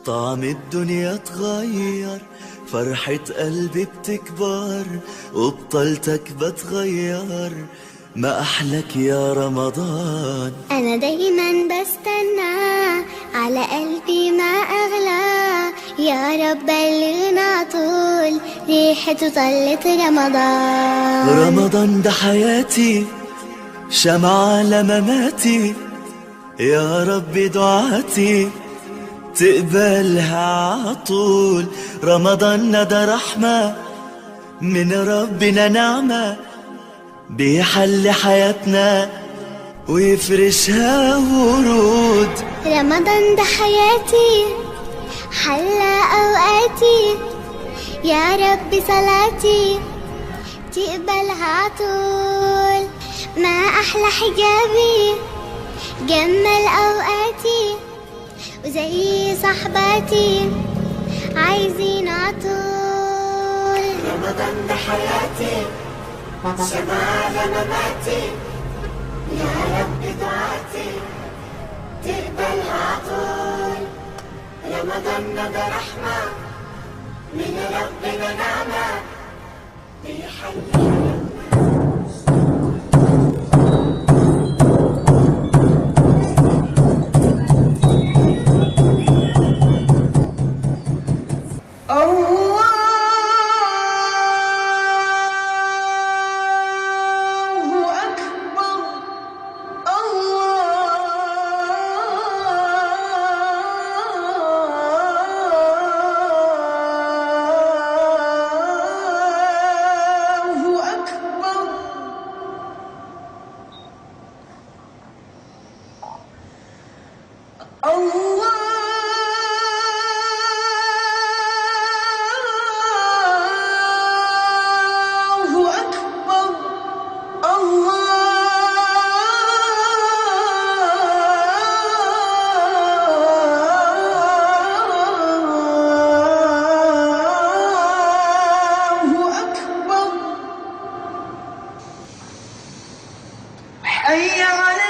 طعم الدنيا اتغير، فرحة قلبي بتكبر، وبطلتك بتغير، ما أحلك يا رمضان. أنا دايما بستنى، على قلبي ما أغلى، يا رب بلغنا طول ريحته طلت رمضان. رمضان ده حياتي، شمعة لمماتي، يا رب دعاتي تقبلها عطول. رمضان ده رحمة من ربنا، نعمة بيحل حياتنا ويفرشها ورود. رمضان ده حياتي، حلى أوقاتي، يا رب صلاتي تقبلها عطول. ما أحلى حجابي جمل أوقاتي، وزي صحباتي عايزين عطول. رمضان ده حياتي، شمعة لمماتي، يا رب دعاتي تقبلها عطول. رمضان ده رحمة من ربنا، نعمة بيحل. حي على